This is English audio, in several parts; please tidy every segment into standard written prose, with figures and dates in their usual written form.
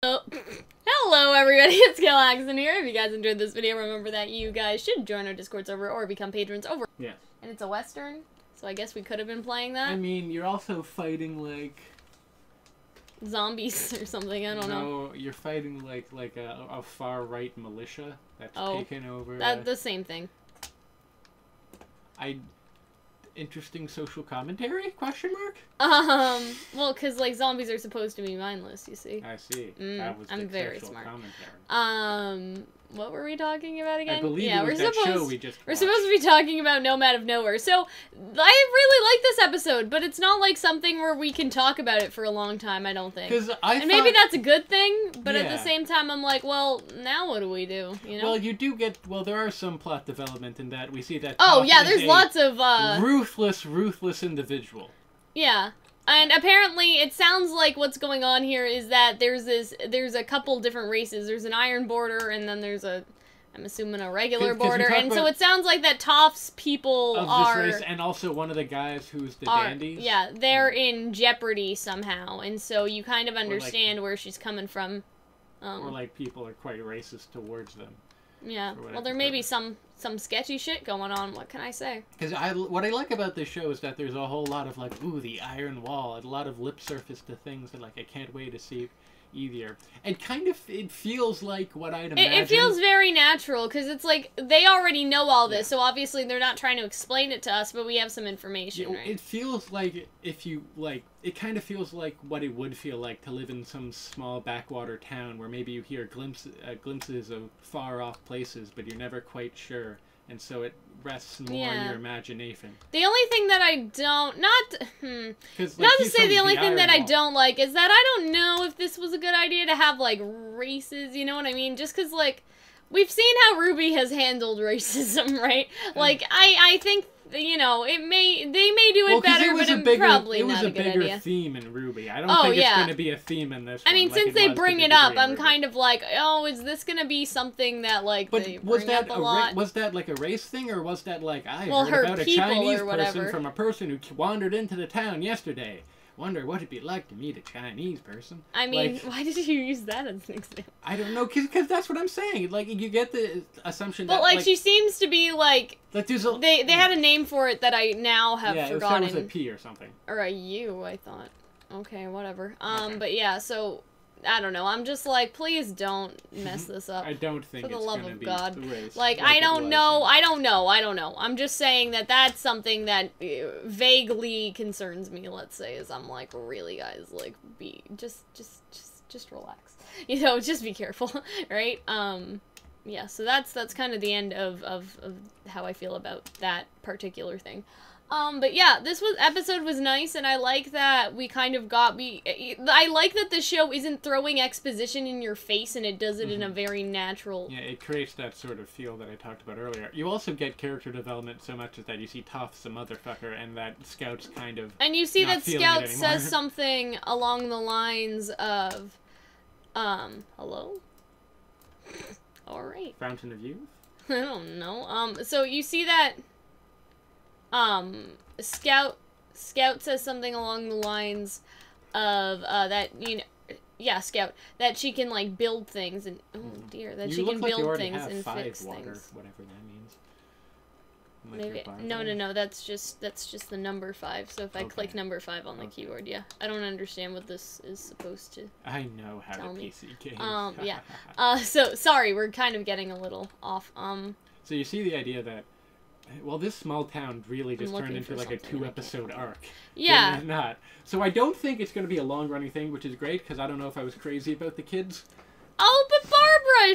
Oh. Hello everybody, it's Calxiyn here. If you guys enjoyed this video, remember that you guys should join our Discord server or become patrons over. Yeah. And it's a Western, so I guess we could have been playing that. I mean, you're also fighting, like... zombies or something, I don't know. No, you're fighting, like a far-right militia that's taken over... The same thing. Interesting social commentary? Question mark? Well, because, like, zombies are supposed to be mindless, you see. I see. That was I'm the very social smart. commentary. What were we talking about again? I believe it was that show we just watched. We're supposed to be talking about Nomad of Nowhere. So, I really like this episode, but it's not like something where we can talk about it for a long time, I don't think. And maybe that's a good thing, but at the same time, I'm like, well, now what do we do, you know? Well, you do get, there are some plot development in that. We see that oh, yeah, there's lots of, ruthless individual. Yeah. And apparently, it sounds like what's going on here is that there's a couple different races. There's an iron border, and then there's I'm assuming a regular border. And so it sounds like that Toph's people are... this race, and also one of the guys who's the dandies. Yeah, they're in jeopardy somehow. And so you kind of understand where she's coming from. Or like people are quite racist towards them. Yeah, well, there may be some sketchy shit going on. What can I say? Because what I like about this show is that there's a whole lot of, like, ooh, the iron wall, and a lot of lip service to things that, like, I can't wait to see either. And kind of, it feels like what I'd imagine. It feels very natural, because it's like, they already know all this, so obviously they're not trying to explain it to us, but we have some information, right? It feels like, it kind of feels like what it would feel like to live in some small backwater town where maybe you hear glimpses of far-off places, but you're never quite sure, and so it rests more in your imagination. The only thing that I don't... Not to say the only thing that I don't like is that I don't know if this was a good idea to have, like, races, you know what I mean? Just because, like, we've seen how Ruby has handled racism, right? Like, I think... You know, they may do it better, but it's probably not a good idea. It was a bigger theme in Ruby. I don't think it's going to be a theme in this one. I mean, since they bring it up, I'm kind of like, oh, is this going to be something that, like, they bring up a lot? Was that, like, a race thing, or was that, like, I heard her about a Chinese person from a person who wandered into the town yesterday? Wonder what it'd be like to meet a Chinese person. I mean, like, why did you use that as an example? I don't know, because that's what I'm saying. Like, you get the assumption that... But, like, she seems to be, like there's a... They had a name for it that I now have forgotten. Yeah, it was a P or something. Or a U, I thought. Okay, whatever. But yeah, so... I don't know. I'm just like, please don't mess this up. I don't think for the love of God. Race, like I don't know. I'm just saying that that's something that vaguely concerns me. Let's say, is I'm like, really, guys, like, just relax. You know, just be careful, right? Yeah. So that's kind of the end of how I feel about that particular thing. But yeah, episode was nice, and I like that we kind of I like that the show isn't throwing exposition in your face, and it does it in a very natural... Yeah, it creates that sort of feel that I talked about earlier. You also get character development so much as that you see Toph's a motherfucker, and that Scout's kind of... And you see that Scout says something along the lines of, hello? Alright. Fountain of Youth? I don't know. So you see that... Scout says something along the lines of, that, you know, yeah, Scout, that she can, like, build things, and, oh dear, that she can build things and fix things. Whatever that means. Maybe, no, that's just the number 5, so if I click number 5 on the keyboard, yeah. I don't understand what this is supposed to I know how to PC game. yeah. So, sorry, we're kind of getting a little off, So you see the idea that, well, this small town really just turned into, like, a 2-episode arc. Yeah. It's not. So I don't think it's going to be a long-running thing, which is great, because I don't know if I was crazy about the kids. Oh, but Barbara,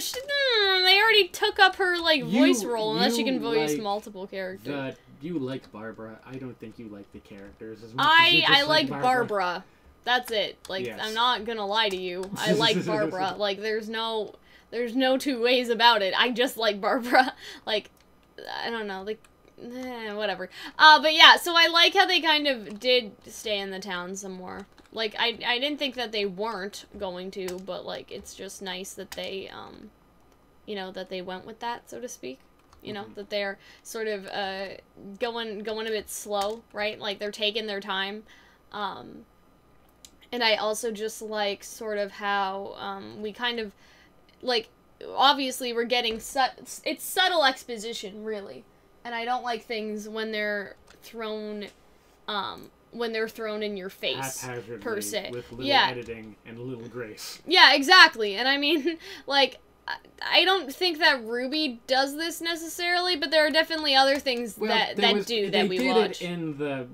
they already took up her, like, voice role, unless you can voice multiple characters. You like Barbara. I don't think you like the characters as much as you I like Barbara. That's it. Like, yes. I'm not gonna lie to you. I like Barbara. Like, there's no two ways about it. I just like Barbara. Like, I don't know, like, whatever. But yeah, so I like how they kind of did stay in the town some more. Like, I didn't think that they weren't going to, but, like, it's just nice that they, you know, that they went with that, so to speak. You know, that they're sort of, going a bit slow, right? Like, they're taking their time. And I also just like sort of how we kind of, like, obviously we're getting it's subtle exposition, really. And I don't like things when they're thrown in your face, haphazardly, per se. with little editing and little grace. Yeah, exactly. And I mean, like, I don't think that Ruby does this necessarily, but there are definitely other things that we watch. They did it in the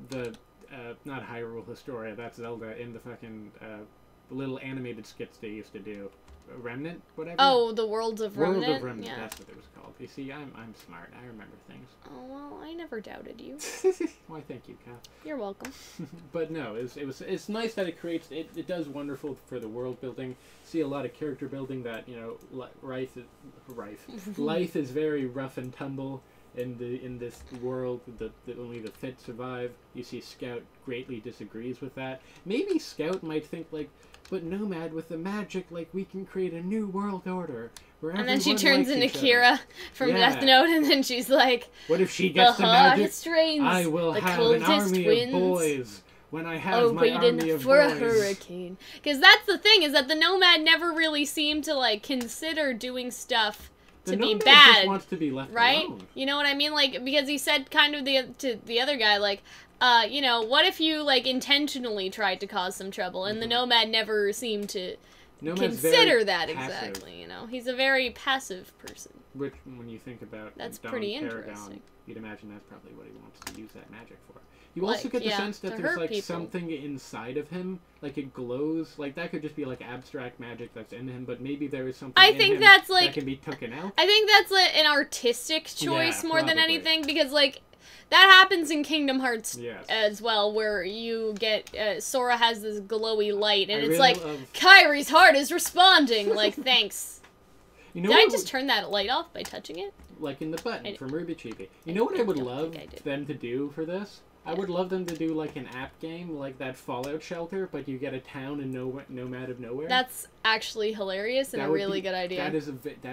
not Hyrule Historia, that's Zelda, in the fucking little animated skits they used to do. Remnant, whatever? Oh, the Worlds of Remnant? World of Remnant, yeah. That's what it was called. You see, I'm smart. I remember things. Oh, well, I never doubted you. Why, thank you, Cal. You're welcome. But no, it's nice that it does wonderful for the world building. See a lot of character building that, you know, life is very rough and tumble in this world. Only the fit survive. You see Scout greatly disagrees with that. Maybe Scout might think like, but Nomad, with the magic, like, we can create a new world order where and then she turns into Kira Kira from Death Note, and then she's like, what if she gets the magic? Reigns, I will have an army of boys when I have my army of for boys. A hurricane. Because that's the thing, is that the Nomad never really seemed to, like, consider doing stuff to be bad. Just wants to be left right? alone. You know what I mean? Like, because he said kind of to the other guy, like, you know, what if you, like, intentionally tried to cause some trouble? And the Nomad never seemed to consider that passive. Exactly, you know? He's a very passive person. Which, when you think about that's Don pretty Paragon, interesting. you'd imagine that's probably what he wants to use that magic for. You also get the sense that there's, like, something inside of him, like, it glows. Like, that could just be, like, abstract magic that's in him, but maybe there is something in him that's, like, that can be taken out. I think that's, like, an artistic choice more than anything, because, like, that happens in Kingdom Hearts as well, where you get, Sora has this glowy light, and it's like, Kyrie's heart is responding! Like, thanks. You know Did I just turn that light off by touching it? Like in the button from Ruby Chibi. You know what I would love them to do for this? I would love them to do, like, an app game, like that Fallout Shelter, but you get a town in Nomad of Nowhere. That's actually hilarious and a really good idea. That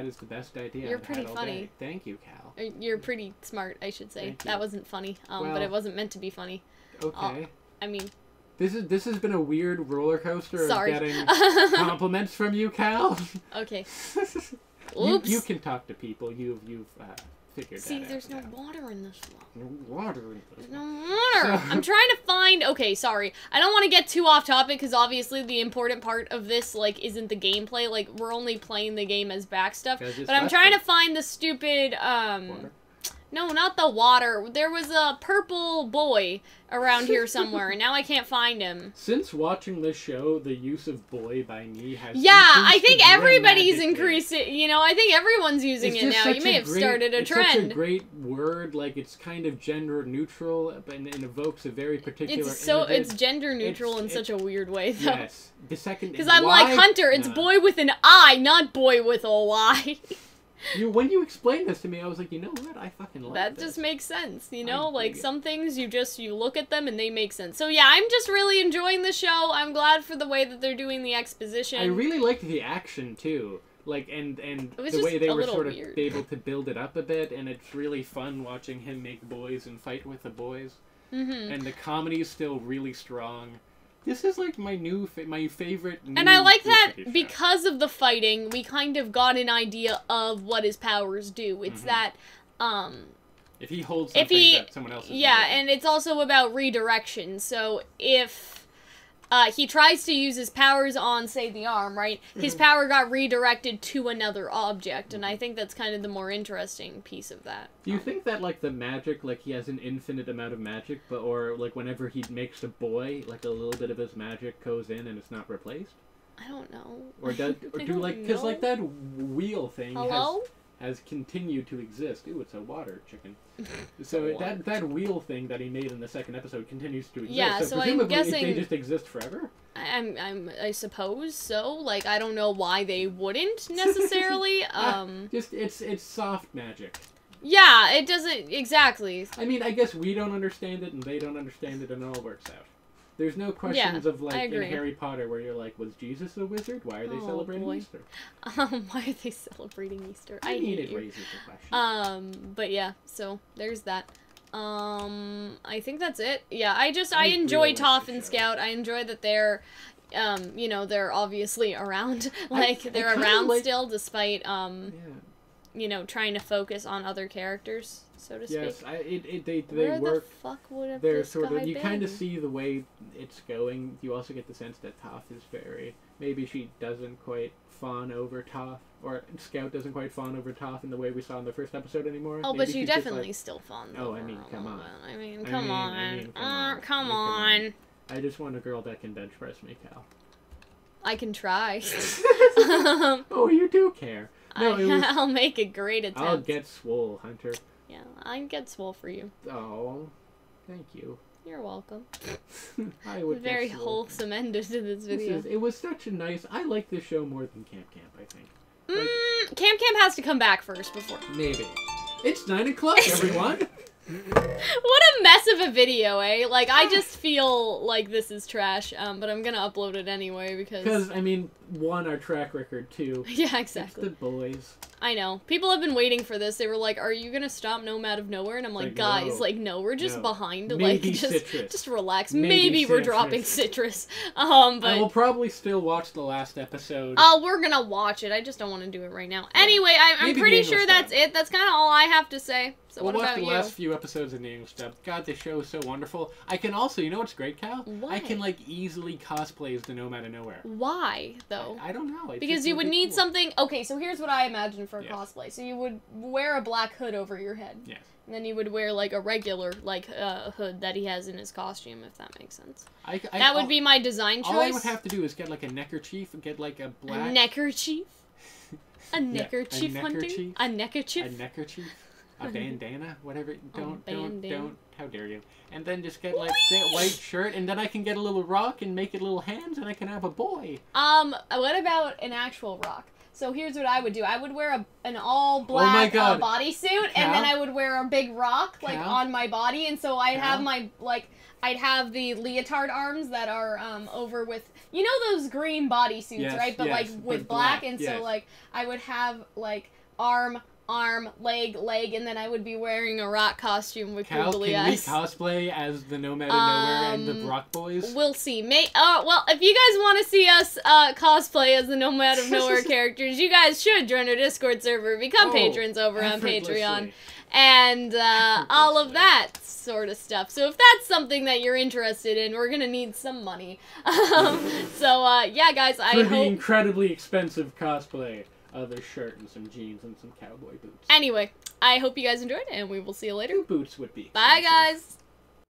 is the best idea. You're pretty funny. Thank you, Cal. You're pretty smart, I should say. That wasn't funny, but it wasn't meant to be funny. Okay. I mean... This has been a weird roller coaster of getting compliments from you, Cal. Okay. Oops. You can talk to people. You've figured See, that out. there's no water in this one. No water in this There's no water. I'm trying to find... Okay, sorry. I don't want to get too off topic, because obviously the important part of this, like, isn't the gameplay. Like, we're only playing the game as back stuff. But I'm trying to find the stupid, water? No, not the water. There was a purple boy around here somewhere, and now I can't find him. Since watching this show, the use of boy by me has I think everybody's increasing. You know, I think everyone's using it now. You may have started a trend. It's such a great word. Like, it's kind of gender neutral, and it evokes a very particular It's gender neutral in such a weird way, though. Yes. The second... Because I'm like, Hunter, it's boy with an I, not boy with a Y. When you explained this to me, I was like, you know what? I fucking like that. That just makes sense, you know? Like, some things you look at them and they make sense. So yeah, I'm just really enjoying the show. I'm glad for the way that they're doing the exposition. I really liked the action, too. Like, and the way they were sort of able to build it up a bit, and it's really fun watching him make boys and fight with the boys. Mm-hmm. And the comedy is still really strong. This is, like, my favorite new And I like that show. Because of the fighting, we kind of got an idea of what his powers do. It's that, if he holds something that someone else is doing. And it's also about redirection. So if he tries to use his powers on, say, the arm, right? His power got redirected to another object, and I think that's kind of the more interesting piece of that. Do you think that, like, the magic, like, he has an infinite amount of magic, or, like, whenever he makes a boy, like, a little bit of his magic goes in and it's not replaced? I don't know. Because, like, that wheel thing has continued to exist. Ooh, it's a water chicken. So that wheel thing that he made in the second episode continues to exist. Yeah, so I'm guessing they just exist forever. I suppose so. Like, I don't know why they wouldn't necessarily. It's soft magic. Yeah, it doesn't exactly. I mean, I guess we don't understand it and they don't understand it, and it all works out. There's no questions of, like, in Harry Potter where you're like, was Jesus a wizard? Why are they celebrating Easter? Why are they celebrating Easter? I hate it. Raises the question. But yeah, so there's that. I think that's it. Yeah, I enjoy really Toph and Scout. I enjoy that they're, you know, they're obviously around. Like, they're around still, despite, you know, trying to focus on other characters, so to speak. Yes, they Where work. the fuck would have They're this sort guy of. You been? kind of see the way it's going. You also get the sense that Toph is very. Maybe she doesn't quite fawn over Toph, or Scout doesn't quite fawn over Toph in the way we saw in the first episode anymore. Oh, maybe but she she's just definitely like, still fawns. Oh, over I mean, her a come little on. bit. I mean, I come mean, on. I mean, come on. Come on. I just want a girl that can bench press me, Cal. I can try. Oh, you do care. No, I'll make a great attempt. I'll get swole, Hunter. Yeah, I can get swole for you. Oh, thank you. You're welcome. I would Very get swole. wholesome end to this video. It was such a nice... I like this show more than Camp Camp, I think. Like, Camp Camp has to come back first before. maybe. It's 9 o'clock, everyone! What a mess of a video, eh? Like, I just feel like this is trash, but I'm gonna upload it anyway because... Because, I mean, 1, our track record, 2. Yeah, exactly. It's the boys. I know. People have been waiting for this. They were like, are you gonna stop Nomad of Nowhere? And I'm like, guys, no. like, no, we're just No. behind. Maybe like, Citrus. just relax. Maybe Maybe we're Citrus. dropping Citrus. But... I will probably still watch the last episode. Oh, we're gonna watch it. I just don't want to do it right now. Yeah. Anyway, I'm Maybe pretty the English sure that's dub. it. That's kind of all I have to say. So we'll what watch about the you? last few episodes in the English dub. God, this show is so wonderful. I can also, you know what's great, Cal? Why? I can, like, easily cosplay as the Nomad of Nowhere. Why, though? I don't know. It's Because just you would really need cool. something... Okay, so here's what I imagine for a Yes. cosplay. So you would wear a black hood over your head. Yes. And then you would wear, like, a regular, like, hood that he has in his costume, if that makes sense. That would be my design choice. All I would have to do is get, like, a neckerchief, get, like, a black... A neckerchief? A neckerchief, a Hunter? neckerchief. A neckerchief? A neckerchief? A bandana? Whatever. Don't. bandana. How dare you. And then just get, like, that white shirt, and then I can get a little rock and make it little hands, and I can have a boy. What about an actual rock? So here's what I would do. I would wear an all black God. bodysuit, and then I would wear a big rock, like, Cal? on my body, and so I'd have Cal? my, like, I'd have the leotard arms that are, over with, you know those green bodysuits, Yes, right? But, yes, like, with with black, black, and yes. so, like, I would have, like, arm, leg, and then I would be wearing a rock costume with Cal, googly can we eyes. cosplay as the Nomad of Nowhere and the Brock Boys? We'll see. Well, if you guys want to see us cosplay as the Nomad of Nowhere characters, you guys should join our Discord server, become patrons over on Patreon, and all of that sort of stuff. So if that's something that you're interested in, we're gonna need some money. Yeah, guys, I For the hope... incredibly expensive cosplay of a shirt and some jeans and some cowboy boots. Anyway, I hope you guys enjoyed, and we will see you later. 2 boots would be Bye, expensive. guys!